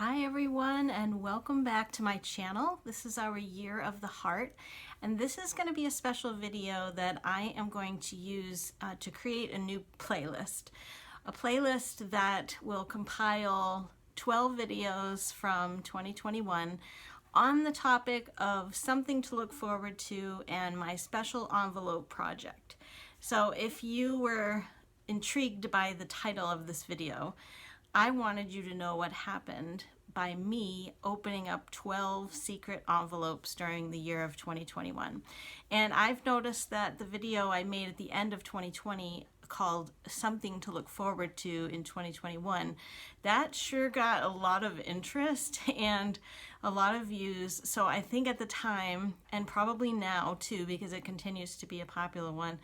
Hi everyone, and welcome back to my channel. This is our Year of the Heart, and this is going to be a special video that I am going to use to create a new playlist. A playlist that will compile 12 videos from 2021 on the topic of something to look forward to and my special envelope project. So if you were intrigued by the title of this video, I wanted you to know what happened by me opening up 12 secret envelopes during the year of 2021. And I've noticed that the video I made at the end of 2020 called Something to Look Forward to in 2021, that sure got a lot of interest and a lot of views. So I think at the time, and probably now too, because it continues to be a popular one,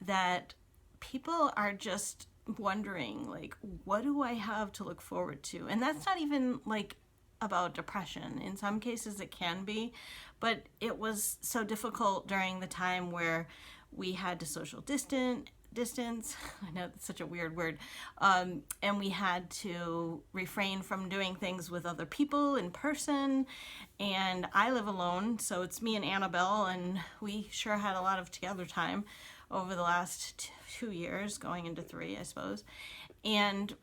that people are just wondering, like, what do I have to look forward to? And that's not even like about depression. In some cases it can be, but it was so difficult during the time where we had to social distance. I know that's such a weird word. And we had to refrain from doing things with other people in person. And I live alone, so it's me and Annabelle, and we sure had a lot of together time over the last 2 years, going into 3, I suppose. And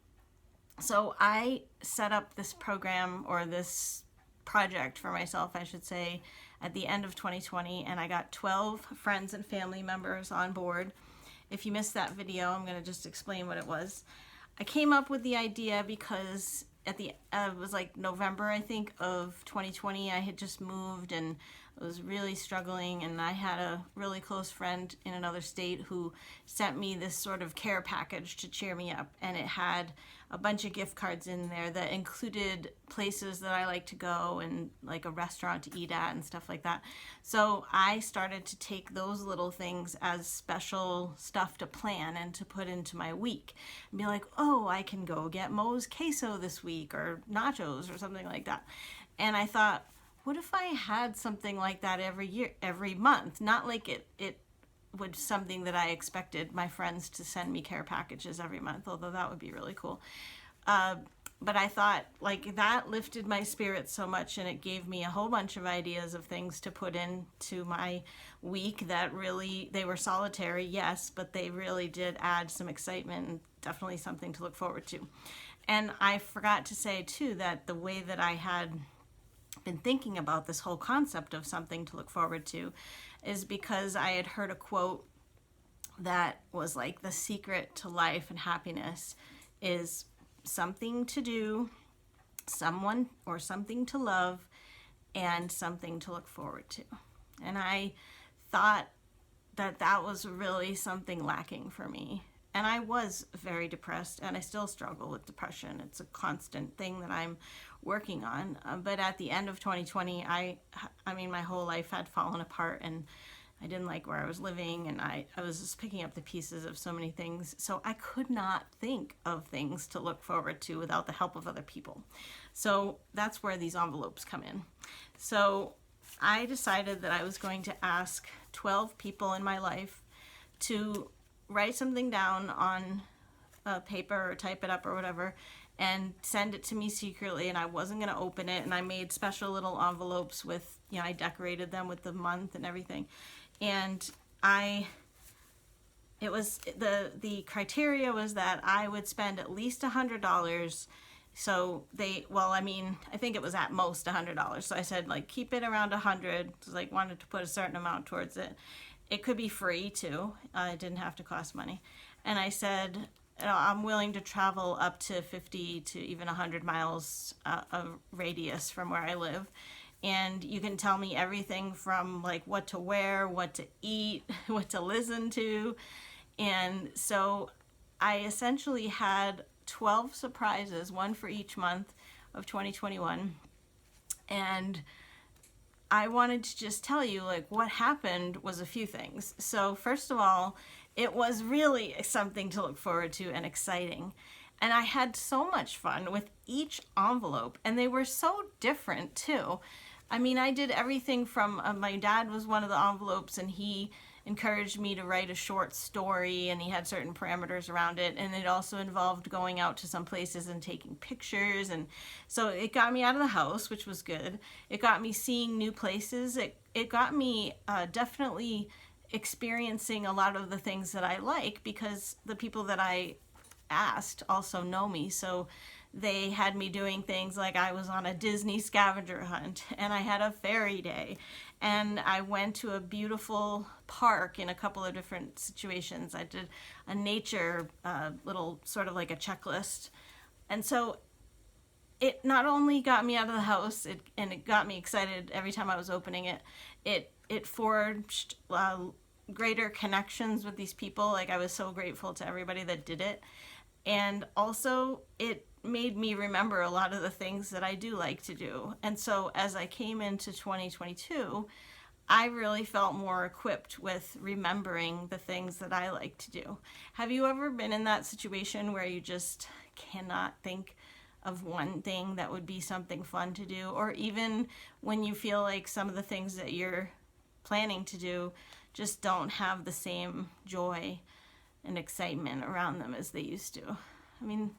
so I set up this program, or this project for myself, I should say, at the end of 2020, and I got 12 friends and family members on board. If you missed that video, I'm going to just explain what it was. I came up with the idea because it was like November, I think, of 2020. I had just moved and I was really struggling, and I had a really close friend in another state who sent me this sort of care package to cheer me up, and it had a bunch of gift cards in there that included places that I like to go and like a restaurant to eat at and stuff like that. So I started to take those little things as special stuff to plan and to put into my week and be like, oh, I can go get Moe's queso this week, or nachos, or something like that. And I thought, what if I had something like that every month? Not like it would something that I expected my friends to send me care packages every month, although that would be really cool. But I thought, like, that lifted my spirits so much, and it gave me a whole bunch of ideas of things to put into my week that really, they were solitary, yes, but they really did add some excitement and definitely something to look forward to. And I forgot to say too that the way that I had been thinking about this whole concept of something to look forward to is because I had heard a quote that was like, the secret to life and happiness is something to do, someone or something to love, and something to look forward to. And I thought that that was really something lacking for me. And I was very depressed, and I still struggle with depression. It's a constant thing that I'm working on. But at the end of 2020, I mean, my whole life had fallen apart, and I didn't like where I was living, and I was just picking up the pieces of so many things. So I could not think of things to look forward to without the help of other people. So that's where these envelopes come in. So I decided that I was going to ask 12 people in my life to write something down on a paper or type it up or whatever and send it to me secretly, and I wasn't going to open it. And I made special little envelopes with, you know, I decorated them with the month and everything. And it was, the criteria was that I would spend at least $100. So I think it was at most $100. So I said, like, keep it around 100. Like, wanted to put a certain amount towards it. It could be free too. It didn't have to cost money. And I said, you know, I'm willing to travel up to 50 to even 100 miles of radius from where I live. And you can tell me everything from like what to wear, what to eat, what to listen to. And so I essentially had 12 surprises, one for each month of 2021. And I wanted to just tell you, like, what happened was a few things. So first of all, it was really something to look forward to and exciting. And I had so much fun with each envelope, and they were so different too. I mean, I did everything from, my dad was one of the envelopes, and he encouraged me to write a short story, and he had certain parameters around it. And it also involved going out to some places and taking pictures. And so it got me out of the house, which was good. It got me seeing new places. It got me definitely experiencing a lot of the things that I like, because the people that I asked also know me. So they had me doing things like I was on a Disney scavenger hunt, and I had a fairy day, and I went to a beautiful park in a couple of different situations. I did a nature little sort of like a checklist. And so it not only got me out of the house, and it got me excited every time I was opening it, it forged greater connections with these people. Like, I was so grateful to everybody that did it. And also it made me remember a lot of the things that I do like to do. And so as I came into 2022, I really felt more equipped with remembering the things that I like to do. Have you ever been in that situation where you just cannot think of one thing that would be something fun to do? Or even when you feel like some of the things that you're planning to do just don't have the same joy and excitement around them as they used to. I mean,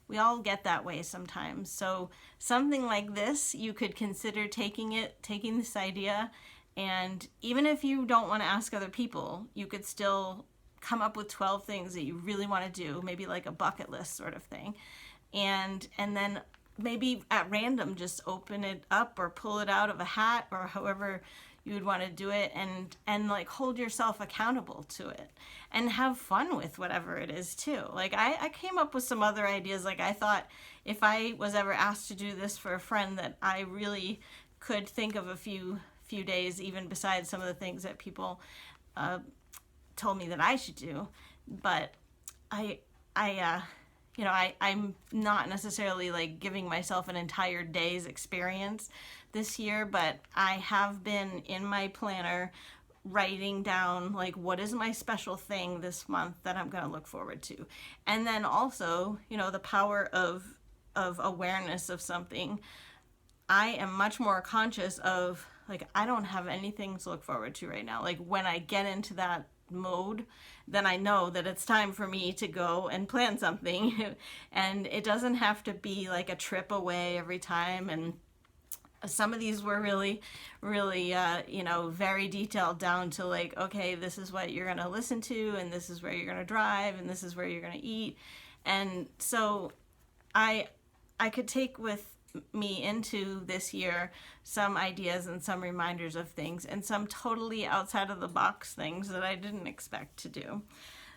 we all get that way sometimes. So something like this, you could consider taking this idea, and even if you don't want to ask other people, you could still come up with 12 things that you really want to do, maybe like a bucket list sort of thing. And then maybe at random just open it up or pull it out of a hat, or however you would want to do it, and like hold yourself accountable to it and have fun with whatever it is too. Like I came up with some other ideas. Like, I thought if I was ever asked to do this for a friend, that I really could think of a few days, even besides some of the things that people told me that I should do. But I'm not necessarily like giving myself an entire day's experience this year, but I have been in my planner writing down like, what is my special thing this month that I'm going to look forward to. And then also, the power of awareness of something. I am much more conscious of, like, I don't have anything to look forward to right now. Like, when I get into that mode, then I know that it's time for me to go and plan something. And it doesn't have to be like a trip away every time. And some of these were really, really, very detailed down to like, okay, this is what you're going to listen to, and this is where you're going to drive, and this is where you're going to eat. And so I could take with me into this year some ideas and some reminders of things, and some totally outside of the box things that I didn't expect to do.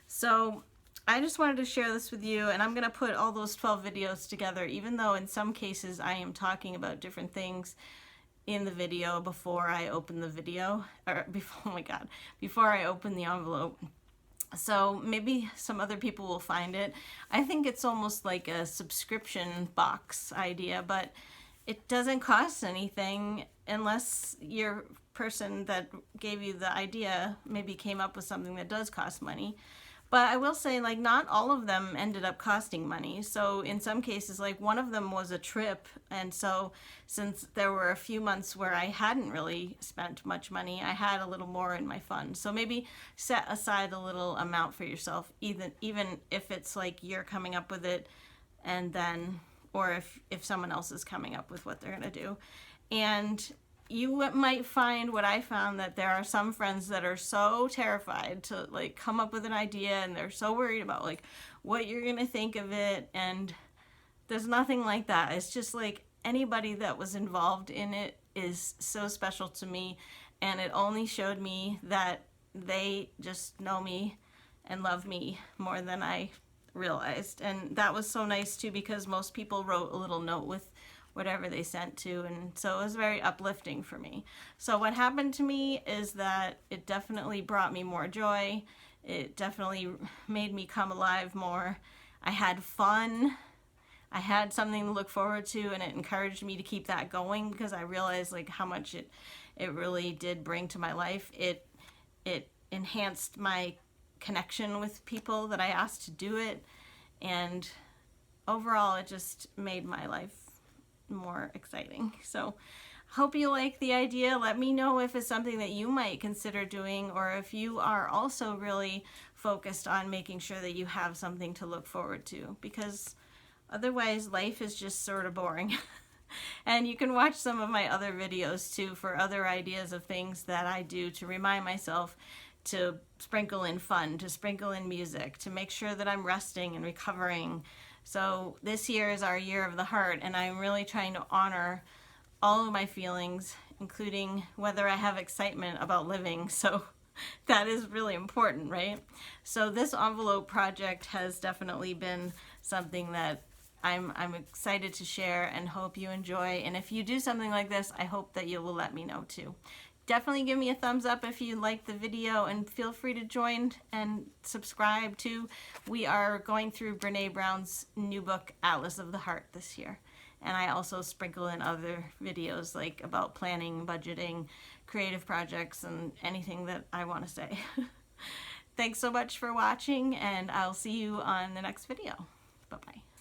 So I just wanted to share this with you, and I'm going to put all those 12 videos together, even though in some cases I am talking about different things in the video before I open the video, or before I open the envelope. So maybe some other people will find it. I think it's almost like a subscription box idea, but it doesn't cost anything unless your person that gave you the idea maybe came up with something that does cost money. But I will say, like, not all of them ended up costing money. So in some cases, like, one of them was a trip. And so since there were a few months where I hadn't really spent much money, I had a little more in my fund. So maybe set aside a little amount for yourself, even if it's like you're coming up with it, and then, or if someone else is coming up with what they're going to do. And you might find what I found, that there are some friends that are so terrified to like come up with an idea, and they're so worried about like what you're going to think of it. And there's nothing like that. It's just like anybody that was involved in it is so special to me, and it only showed me that they just know me and love me more than I realized. And that was so nice too, because most people wrote a little note with whatever they sent to, and so it was very uplifting for me. So what happened to me is that it definitely brought me more joy. It definitely made me come alive more. I had fun. I had something to look forward to, and it encouraged me to keep that going, because I realized like how much it really did bring to my life. It enhanced my connection with people that I asked to do it, and overall it just made my life more exciting. So Hope you like the idea. Let me know if it's something that you might consider doing, or if you are also really focused on making sure that you have something to look forward to, because otherwise life is just sort of boring. And you can watch some of my other videos too for other ideas of things that I do to remind myself to sprinkle in fun, to sprinkle in music, to make sure that I'm resting and recovering. So this year is our year of the heart, and I'm really trying to honor all of my feelings, including whether I have excitement about living. So that is really important, right? So this envelope project has definitely been something that I'm excited to share and hope you enjoy. And if you do something like this, I hope that you will let me know too. Definitely give me a thumbs up if you like the video, and feel free to join and subscribe too. We are going through Brené Brown's new book, Atlas of the Heart, this year. And I also sprinkle in other videos like about planning, budgeting, creative projects, and anything that I want to say. Thanks so much for watching, and I'll see you on the next video. Bye-bye.